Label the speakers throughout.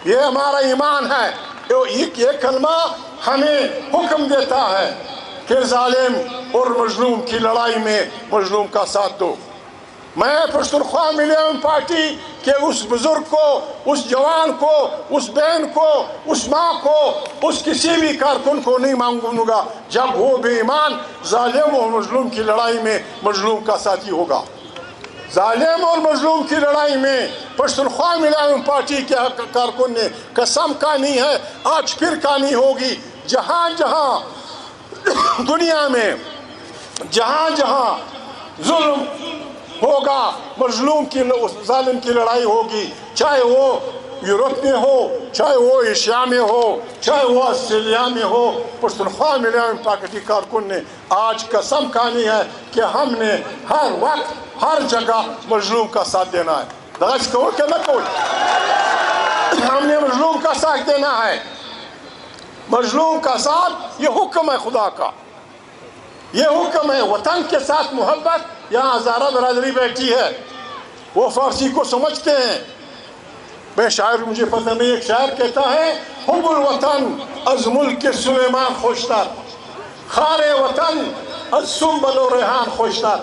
Speaker 1: یہ ہمارا ایمان ہے. یہ کلمہ ہمیں حکم دیتا ہے کہ ظالم اور مظلوم کی لڑائی میں مظلوم کا ساتھ دو. میں پشتونخوا ملیم پارٹی کہ اس بزرگ کو، اس جوان کو، اس بہن کو، اس ماں کو، اس کسی بھی کارکن کو نہیں مانگوں گا جب وہ بے ایمان ظالم اور مظلوم کی لڑائی میں مظلوم کا ساتھی ہوگا. ظالم اور مظلوم کی لڑائی میں پشتونخوا ملیم پارٹی کے کارکن نے قسم کھانی ہے، آج پھر کھانی ہوگی. جہاں جہاں دنیا میں جہاں جہاں ظلم ہوگا، مظلوم کی ظالم کی لڑائی ہوگی، چاہے وہ یورپ میں ہو، چاہے وہ ایشیا میں ہو، چاہے وہ آسٹریلیا میں ہو. پشتونخوا ملیم پارٹی کارکن نے آج قسم کھانی ہے کہ ہم نے ہر وقت ہر جگہ مظلوم کا ساتھ دینا ہے. دغش کہو کہ نہ کہو، ہم نے مظلوم کا ساتھ دینا ہے. مظلوم کا ساتھ یہ حکم ہے خدا کا، یہ حکم ہے. وطن کے ساتھ محبت. یہاں ہزارہ برادری بیٹھی ہے، وہ فارسی کو سمجھتے ہیں. میں شاعر، مجھے پتہ نہیں، ایک شاعر کہتا ہے حب الوطن از ملک سلیمان خوشتر، خار وطن از سنبل و ریحان خوشتر.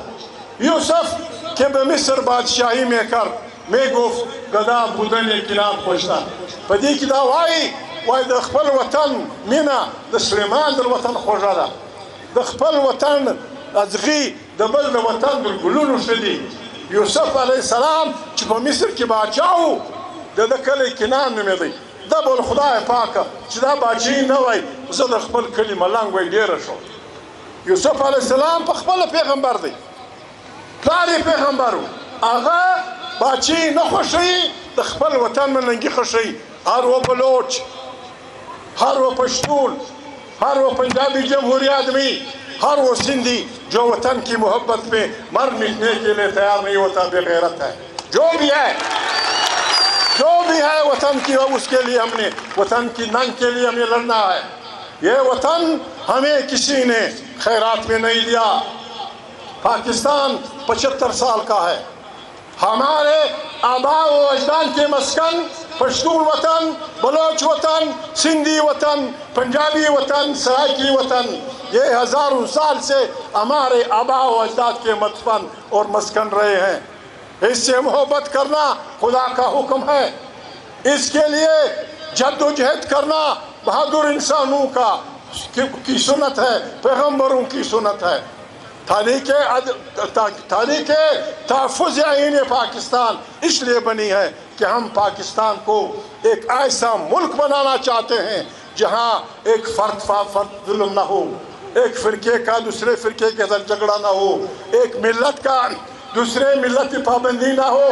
Speaker 1: یوسف کہ به مصر بادشاہی میں کر، میں گفت گدا بودن کنان خوشتر. پدی کی داوائی وای د خپل وطن مینا د سلیمان در وطن خوږه ده. د خپل وطن ازغي د بل د وطن د ګلونو ښه دي. یوسف علیه السلام چې په مصر کې باچا و، د کلی کنان نومېدی. دا بول خدای پاکه چې دا باچاهي نه وای، زه د خپل کلي ملنګ وای ډېره شو. یوسف علیه السلام په خپله پیغمبر دی، پلار یې پیغمبر و. هغه باچاهي نه خوښوي، د خپل وطن ملنګي خوښوي. هر و بلوچ، ہر وہ پشتون، ہر وہ پنجابی جمہوری آدمی، ہر وہ سندھی جو وطن کی محبت میں مر مٹنے کے لیے تیار نہیں ہوتا بے غیرت ہے. جو بھی ہے وطن کی، اس کے لیے ہم نے وطن کی ننگ کے لیے ہمیں لڑنا ہے. یہ وطن ہمیں کسی نے خیرات میں نہیں دیا. پاکستان 75 سال کا ہے. ہمارے آباء و اجداد کے مسکن پشتون وطن، بلوچ وطن، سندھی وطن، پنجابی وطن، سرائکی وطن، یہ ہزاروں سال سے ہمارے آباء و اجداد کے مدفن اور مسکن رہے ہیں. اس سے محبت کرنا خدا کا حکم ہے. اس کے لیے جد و جہد کرنا بہادر انسانوں کی سنت ہے، پیغمبروں کی سنت ہے. تاریخ تحفظ آئین پاکستان اس لیے بنی ہے کہ ہم پاکستان کو ایک ایسا ملک بنانا چاہتے ہیں جہاں ایک فرد ظلم نہ ہو، ایک فرقے کا دوسرے فرقے کے ساتھ جھگڑا نہ ہو، ایک ملت کا دوسرے ملت کی پابندی نہ ہو،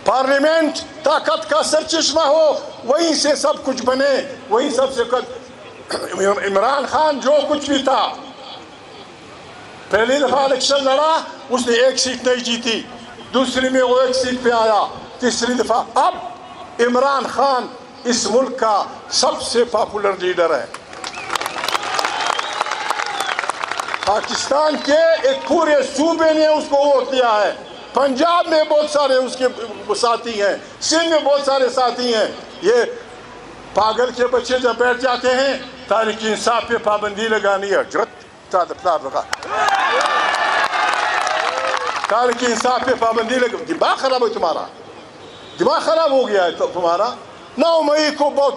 Speaker 1: پارلیمنٹ طاقت کا سرچشمہ ہو، وہیں سے سب کچھ بنے، وہیں سب سے کچھ. عمران خان جو کچھ بھی تھا، پہلی دفعہ الیکشن لڑا، اس نے 1 سیٹ نہیں جیتی، دوسری میں وہ 1 سیٹ پہ آیا، تیسری دفعہ. اب عمران خان اس ملک کا سب سے پاپولر لیڈر ہے. پاکستان کے ایک پورے صوبے نے اس کو ووٹ دیا ہے. پنجاب میں بہت سارے اس کے ساتھی ہیں، سندھ میں بہت سارے ساتھی ہیں. یہ پاگل کے بچے جب بیٹھ جاتے ہیں تحریک انصاف پہ پابندی لگانی ہے، تحریک انصاف پہ پابندی لگا. دماغ خراب ہے تمہارا، دماغ خراب ہو گیا ہے تمہارا. 9 مئی کو بہت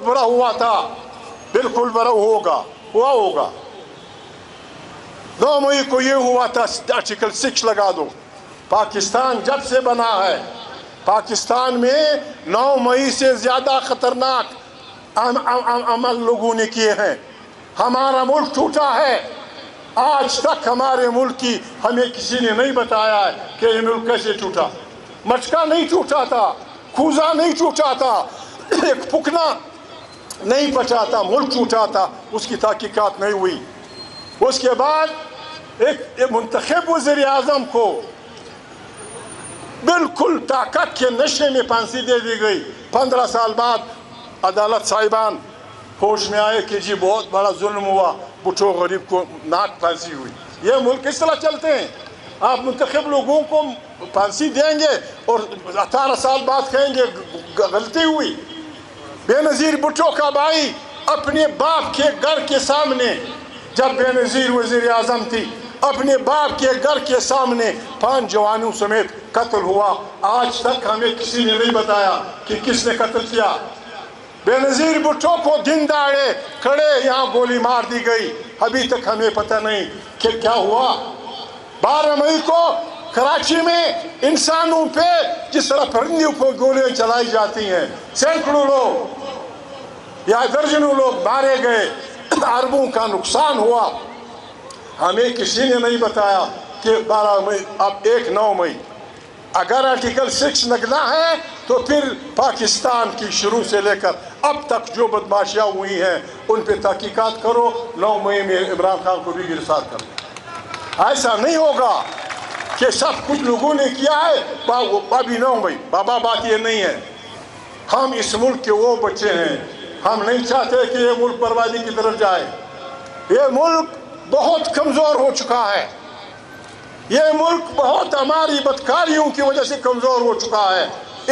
Speaker 1: بڑا ہوا تھا، بالکل بڑا ہوگا. 9 مئی کو یہ ہوا تھا آرٹیکل 6 لگا دو. پاکستان جب سے بنا ہے، پاکستان میں 9 مئی سے زیادہ خطرناک عمل لوگوں نے کیے ہیں. ہمارا ملک ٹوٹا ہے. آج تک ہمارے ملک کی ہمیں کسی نے نہیں بتایا ہے کہ یہ ملک کیسے ٹوٹا. مٹکا نہیں ٹوٹا تھا، کوزا نہیں ٹوٹا تھا، ایک پکنا نہیں پچا تھا، ملک ٹوٹا تھا. اس کی تحقیقات نہیں ہوئی. اس کے بعد ایک منتخب وزیر اعظم کو بالکل طاقت کے نشے میں پھانسی دے دی گئی. 15 سال بعد عدالت صاحبان ہوش میں آئے کہ جی بہت بڑا ظلم ہوا، بھٹو غریب کو ناک پھانسی ہوئی. یہ ملک کس طرح چلتے ہیں؟ آپ منتخب لوگوں کو پھانسی دیں گے اور 18 سال بعد کہیں گے غلطی ہوئی. بے نظیر بھٹو کا بھائی اپنے باپ کے گھر کے سامنے، جب بے نظیر وزیر اعظم تھی، اپنے باپ کے گھر کے سامنے 5 جوانوں سمیت قتل ہوا. آج تک ہمیں کسی نے نہیں بتایا کہ کس نے قتل کیا. بے نظیر بھٹو کو دن دہاڑے کھڑے یہاں گولی مار دی گئی. ابھی تک ہمیں پتہ نہیں کہ کیا ہوا. 12 مئی کو کراچی میں انسانوں پہ جس طرح پرندوں کو گولیاں چلائی جاتی ہیں، سینکڑوں لوگ یا درجنوں لوگ مارے گئے، اربوں کا نقصان ہوا. ہمیں کسی نے نہیں بتایا کہ 12 مئی اب 1/9 مئی اگر آرٹیکل 6 لگنا ہے تو پھر پاکستان کی شروع سے لے کر اب تک جو بدماشیاں ہوئی ہیں ان پہ تحقیقات کرو. 9 مئی میں عمران خان کو بھی گرفتار کرو. ایسا نہیں ہوگا کہ سب کچھ لوگوں نے کیا ہے ابھی 9 مئی. بابا بات یہ نہیں ہے. ہم اس ملک کے وہ بچے ہیں، ہم نہیں چاہتے کہ یہ ملک بربادی کی طرف جائے. یہ ملک بہت کمزور ہو چکا ہے. یہ ملک بہت ہماری بدکاریوں کی وجہ سے کمزور ہو چکا ہے.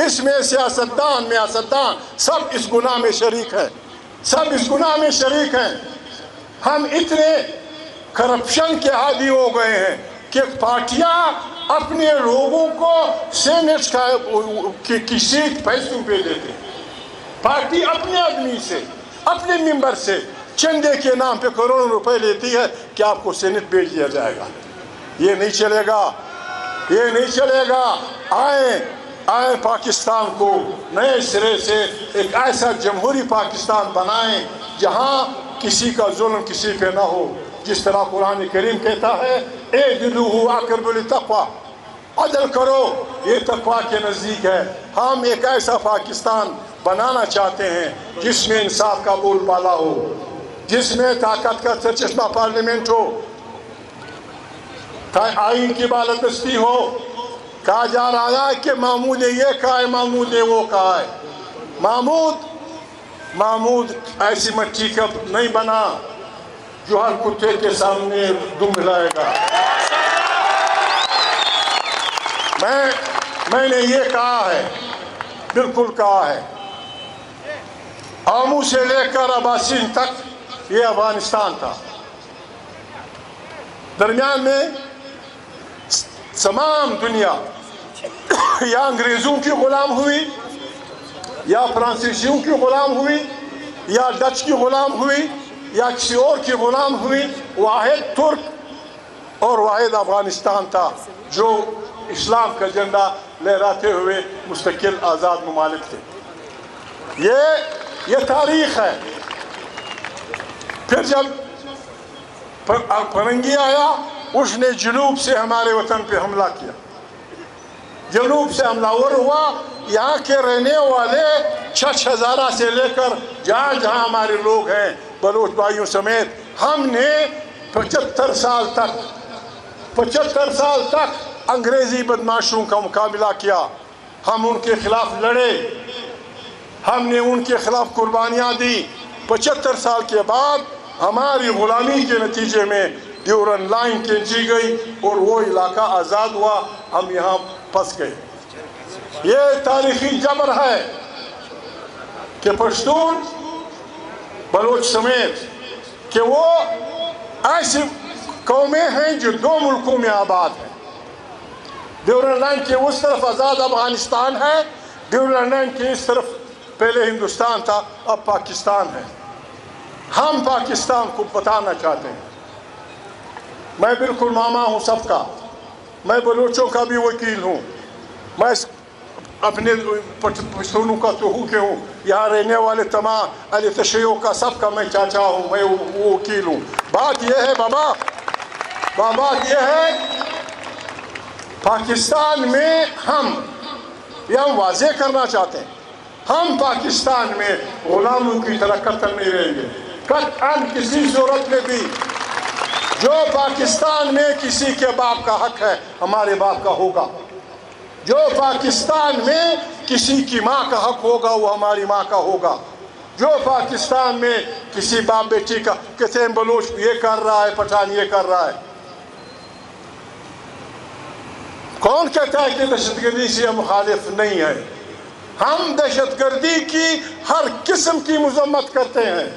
Speaker 1: اس میں سیاستدان سب اس گناہ میں شریک ہیں، سب اس گناہ میں شریک ہیں. ہم اتنے کرپشن کے عادی ہو گئے ہیں کہ پارٹیاں اپنے لوگوں کو سینٹ کی سیٹ پیسوں پہ دیتے. پارٹی اپنے آدمی سے، اپنے ممبر سے چندے کے نام پہ کروڑوں روپے لیتی ہے کہ آپ کو سینٹ بھیج دیا جائے گا. یہ نہیں چلے گا، یہ نہیں چلے گا. آئیں پاکستان کو نئے سرے سے ایک ایسا جمہوری پاکستان بنائیں جہاں کسی کا ظلم کسی پہ نہ ہو. جس طرح قرآن کریم کہتا ہے اعدلوا اقرب للتقوی، عدل کرو، یہ تقوی کے نزدیک ہے. ہم ایک ایسا پاکستان بنانا چاہتے ہیں جس میں انصاف کا بول بالا ہو، جس میں طاقت کا سرچشمہ پارلیمنٹ ہو، آئین کی بالادستی ہو. کہا جا رہا ہے کہ محمود نے یہ کہا ہے، محمود نے وہ کہا ہے. محمود ایسی مٹی کا نہیں بنا جو ہر کتے کے سامنے دم ہلائے گا. میں نے یہ کہا ہے، بالکل کہا ہے. آمو سے لے کر اباسین تک یہ افغانستان تھا. درمیان میں تمام دنیا یا انگریزوں کی غلام ہوئی، یا فرانسیسیوں کی غلام ہوئی، یا ڈچ کی غلام ہوئی، یا کسی اور کی غلام ہوئی. واحد ترک اور واحد افغانستان تھا جو اسلام کا جھنڈا لہراتے ہوئے مستقل آزاد ممالک تھے. یہ تاریخ ہے. پھر جب فرنگی آیا، اس نے جنوب سے ہمارے وطن پہ حملہ کیا، جنوب سے حملہ اور ہوا. یہاں کے رہنے والے 6 ہزارہ سے لے کر جہاں جہاں ہمارے لوگ ہیں بلوچ بھائیوں سمیت، ہم نے 75 سال تک انگریزی بدماشوں کا مقابلہ کیا. ہم ان کے خلاف لڑے، ہم نے ان کے خلاف قربانیاں دی. 75 سال کے بعد ہماری غلامی کے نتیجے میں ڈیورن لائن کھینچی گئی اور وہ علاقہ آزاد ہوا. ہم یہاں پھنس گئے. یہ تاریخی جبر ہے کہ پشتون بلوچ سمیت کہ وہ ایسی قومیں ہیں جو 2 ملکوں میں آباد ہیں. ڈیورن لائن کے اس طرف آزاد افغانستان ہے، ڈیورن لائن کے اس طرف پہلے ہندوستان تھا، اب پاکستان ہے. ہم پاکستان کو بتانا چاہتے ہیں. میں بالکل ماما ہوں سب کا، میں بلوچوں کا بھی وکیل ہوں، میں اپنے پشتونوں کا تو ہوں، یہاں رہنے والے تمام علی تشیعوں کا سب کا میں چاچا ہوں، میں وہ وکیل ہوں. بات یہ ہے بات یہ ہے پاکستان میں ہم واضح کرنا چاہتے ہیں، ہم پاکستان میں غلاموں کی طرح قتل نہیں رہیں گے قطعاً کسی صورت میں بھی. جو پاکستان میں کسی کے باپ کا حق ہے ہمارے باپ کا ہوگا. جو پاکستان میں کسی کی ماں کا حق ہوگا وہ ہماری ماں کا ہوگا. جو پاکستان میں کسی باپ بیٹی کا، کہتے ہیں بلوچ یہ کر رہا ہے، پٹھان یہ کر رہا ہے. کون کہتا ہے کہ دہشت گردی سے مخالف نہیں ہے؟ ہم دہشت گردی کی ہر قسم کی مذمت کرتے ہیں.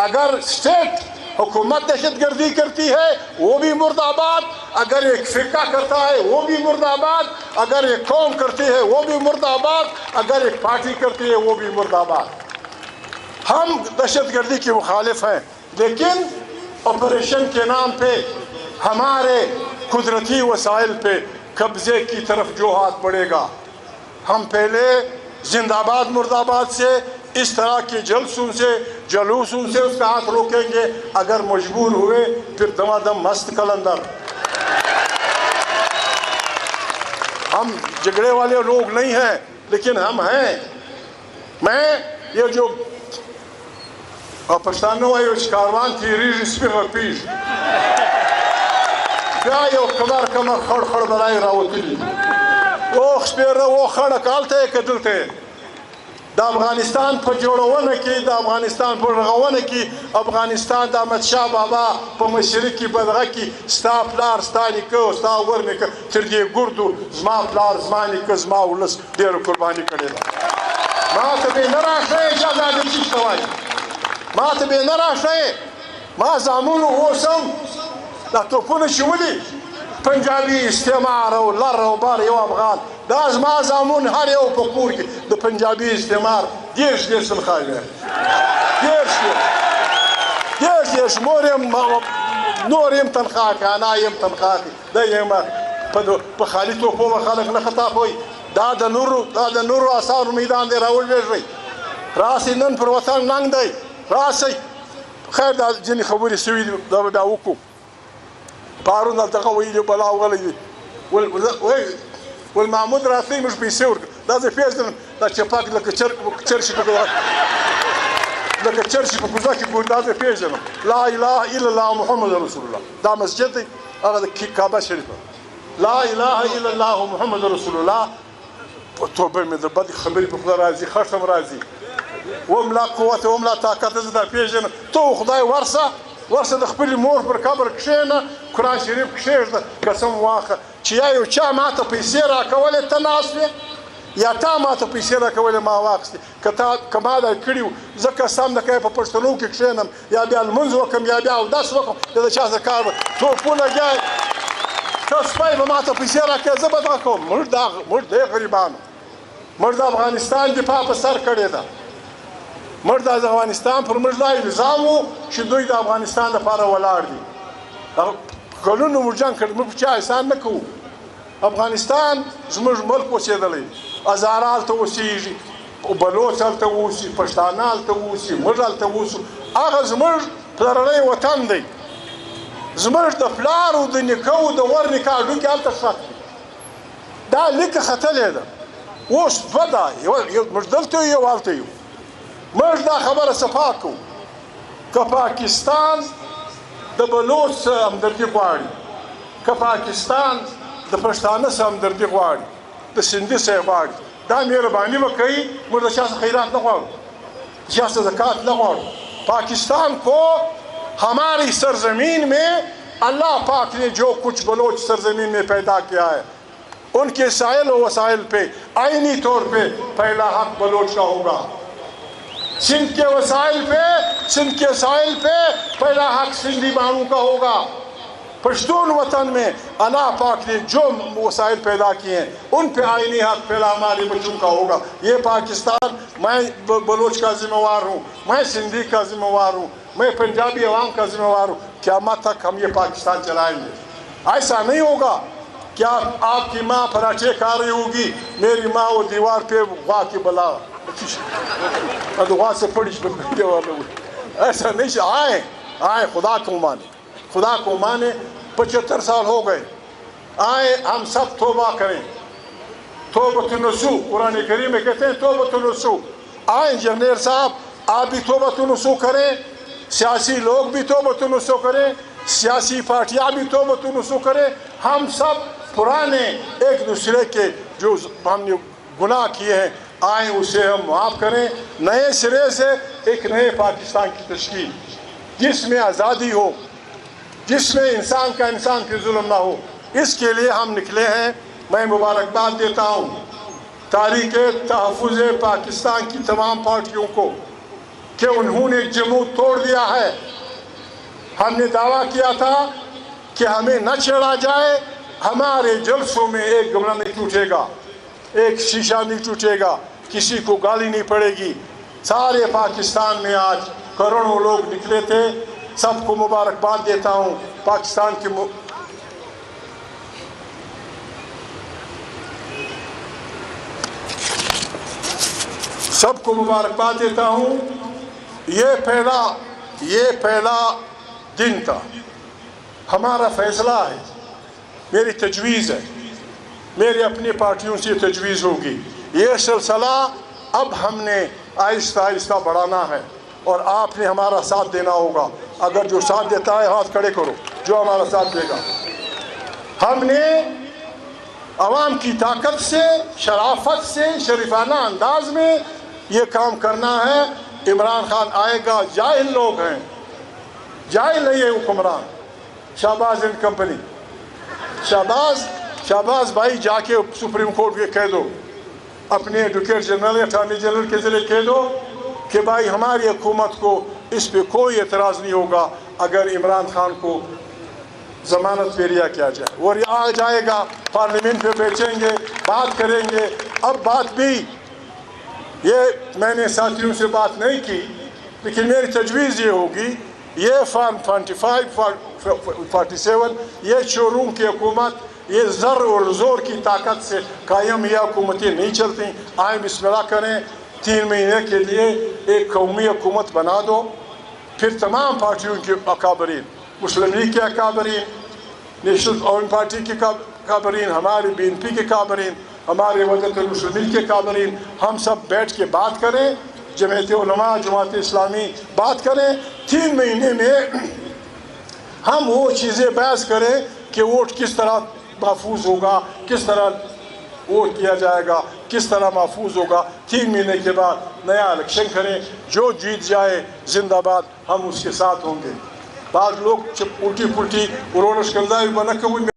Speaker 1: اگر اسٹیٹ حکومت دہشت گردی کرتی ہے وہ بھی مرد آباد، اگر ایک فرقہ کرتا ہے وہ بھی مرد آباد، اگر ایک قوم کرتی ہے وہ بھی مرد آباد، اگر ایک پارٹی کرتی ہے وہ بھی مرد آباد. ہم دہشت گردی کے مخالف ہیں، لیکن آپریشن کے نام پہ ہمارے قدرتی وسائل پہ قبضے کی طرف جو ہاتھ بڑھے گا، ہم پہلے زندہ آباد مرد آباد سے اس طرح کے جلوسوں سے اس کا ہاتھ روکیں گے. اگر مجبور ہوئے پھر دمادم مست کلندر. ہم جھگڑے والے لوگ نہیں ہیں، لیکن ہم ہیں. میں یہ جو پښتانه وایي کاروان تېرېږي سپي غپېږي، بیا یو کمر خړ خړ بلای راوتلي اوښ سپېره و خړک هلته یې که دلته یې. د افغانستان په جوړونه کې، د افغانستان په رغونه کې، افغانستان د احمدشاه بابا په مشري کې بدغه کې ستا پلار ستا نیکه او ستا ور نیکه تر دې ګردو زما پلار زما نیکه زما ولس ډېره قرباني کړې ده. ما ته بې نه راښیې چې ازادي څه ته وایي، ما ته بې نه راښیې. ما زامنو اوس هم دا توپونه چې ولي پنجابي استعمار او لر او بر یو افغان، دا زما زامن هر یو په کور کې د پنجابي استعمار 10 تنخواه لري. 10 نور یم تنخواه که انا یم تنخواه که دا یم په خالي توپو به خلک نه خطا کوي. دا د نورو اثارو میدان دی، راولوېږئ. راسئ نن پر وطن ننګ دی، راسئ. خیر دا ځینې خبرې سوي دي، دا به بیا وکړو. پارون دلته ویلي بلا وغلی دی ول محمود راتلی موږ پیسې ورکړه. دا زه پېژنم، دا چپاک لکه چرشي په کوزه کې ګوري، دا زه پېژنم. لا اله الا الله محمد رسول الله. دا مسجد دی، هغه د کعبه شریفه. لا اله الا الله محمد رسول الله. توبه مې د بدې خبرې په خدای راځي، خښم راځي. وم لا قوت وم لا طاقت، زه دا پېژنم. تو خدای ورسه د خپلې مور پر قبر کښېنه، قرآن شریف کښېږده، قسم واخله چې یا یو چا ما ته پیسې راکولې ته ناست وې، یا تا ما ته پیسې راکولې ما واخیستې. که ما دا کړي وو زه قسم درکوم په پښتنو کې کښېنم، یا بیا لمونځ وکړم، یا بیا اودس وکړم، یا د چا سره کار به توپونه ګیای ته سپی به ما ته پیسې راکوې، زه به دغه کوم. موږ دی غریبانو، موږ د افغانستان دفاع په سر کړې ده. موږ د افغانستان پر موږ لا الزام و چې دوی د افغانستان لپاره ولاړ دي. کلونو موږ جنګ کړی، موږ په چا احسان نه کوو. افغانستان زموږ ملک اوسېدلی، هزاره هلته اوسېږي، بلوچ هلته اوسي، پښتانه هلته اوسي، موږ هلته اوسو. هغه زموږ پلرنی وطن دی. زموږ د پلار او د نیکه او د ور نیکه هډوکي هلته ښخ دي. دا لیکه ختلې ده. اوس دوه ده، موږ دلته یو هلته یو. موږ دا خبره صفا کوو. که پاکستان د بلوچ سره همدردي غواړي، که پاکستان د پښتانه سره همدردي غواړي، د سندي سره غواړي، دا مهرباني به کوي. موږ د چا څخه خیرات نه غواړو، چا څخه زکات نه غواړو. پاکستان کو ہماری سرزمین میں اللہ پاک نے جو کچھ بلوچ سرزمین میں پیدا کیا ہے، ان کے سائل و وسائل پہ آئینی طور پہ پہلا حق بلوچ کا ہوگا. سندھ کے ساحل پہ پہلا حق سندھی بانو کا ہوگا. پشتون وطن میں اللہ پاک نے جو وسائل پیدا کیے ہیں ان پہ آئینی حق پہلا ہمارے بچوں کا ہوگا. یہ پاکستان، میں بلوچ کا ذمہ وار ہوں، میں سندھی کا ذمہ وار ہوں، میں پنجابی عوام کا ذمہ وار ہوں. قیامت تک ہم یہ پاکستان چلائیں گے. ایسا نہیں ہوگا کہ آپ کی ماں پراٹھے کھا رہی ہوگی، میری ماں وہ دیوار پہ غوا کی بلا غوا سے پڑی دیوار میں. ایسا نہیں. آئیں خدا کو مانے. 75 سال ہو گئے. آئیں ہم سب توبہ کریں. توبۃ النصوح قرآن کریم میں کہتے ہیں توبۃ النصوح. آئیں جرنیل صاحب آپ بھی توبۃ النصوح کریں، سیاسی لوگ بھی توبۃ النصوح کریں، سیاسی پارٹیاں بھی توبۃ النصوح کریں. ہم سب پرانے ایک دوسرے کے جو ہم نے گناہ کیے ہیں آئیں اسے ہم معاف کریں. نئے سرے سے ایک نئے پاکستان کی تشکیل جس میں آزادی ہو، جس میں انسان کا انسان پہ ظلم نہ ہو، اس کے لیے ہم نکلے ہیں. میں مبارکباد دیتا ہوں تحریک تحفظ پاکستان کی تمام پارٹیوں کو کہ انہوں نے جمود توڑ دیا ہے. ہم نے دعویٰ کیا تھا کہ ہمیں نہ چھیڑا جائے, ہمارے جلسوں میں ایک گملہ نہیں ٹوٹے گا, ایک شیشہ نہیں ٹوٹے گا, کسی کو گالی نہیں پڑے گی. سارے پاکستان میں آج کروڑوں لوگ نکلے تھے, سب کو مبارکباد دیتا ہوں. پاکستان کی سب کو مبارکباد دیتا ہوں. یہ پہلا دن تھا. ہمارا فیصلہ ہے, میری تجویز ہے, میری اپنی پارٹیوں سے تجویز ہوگی. یہ سلسلہ اب ہم نے آہستہ آہستہ بڑھانا ہے اور آپ نے ہمارا ساتھ دینا ہوگا. اگر جو ساتھ دیتا ہے ہاتھ کھڑے کرو, جو ہمارا ساتھ دے گا. ہم نے عوام کی طاقت سے, شرافت سے, شریفانہ انداز میں یہ کام کرنا ہے. عمران خان آئے گا, جاہل لوگ ہیں, جاہل نہیں ہے حکمران. شہباز اینڈ کمپنی, شہباز بھائی جا کے سپریم کورٹ کے کہہ دو, اپنے ایڈوکیٹ جنرل, اٹارنی جنرل کے ذریعے کہہ دو کہ بھائی ہماری حکومت کو اس پہ کوئی اعتراض نہیں ہوگا اگر عمران خان کو ضمانت پہ رہا کیا جائے. وہ رہا جائے گا, پارلیمنٹ پہ بیٹھیں گے, بات کریں گے. اب بات بھی یہ میں نے ساتھیوں سے بات نہیں کی, لیکن میری تجویز یہ ہوگی, یہ فارم 45 47 یہ شوروم کی حکومت, یہ زر اور زور کی طاقت سے قائم یہ حکومتیں نہیں چلتی. آئیں بسم اللہ کریں, 3 مہینے کے لیے ایک قومی حکومت بنا دو. پھر تمام پارٹیوں کے اکابرین, مسلم لیگ کے اکابرین, نیشنل عوام پارٹی کے اکابرین, ہمارے BNP کے اکابرین, ہمارے وحدت المسلمین کے اکابرین, ہم سب بیٹھ کے بات کریں. جمعیت علماء, جماعت اسلامی بات کریں. 3 مہینے میں ہم وہ چیزیں بحث کریں کہ ووٹ کس طرح محفوظ ہوگا, کس طرح ووٹ کیا جائے گا, کس طرح محفوظ ہوگا. 3 مہینے کے بعد نیا الیکشن کریں. جو جیت جائے زندہ باد, ہم اس کے ساتھ ہوں گے. بعض لوگ الٹی پلٹی روڑ اسکندہ بھی بنا کے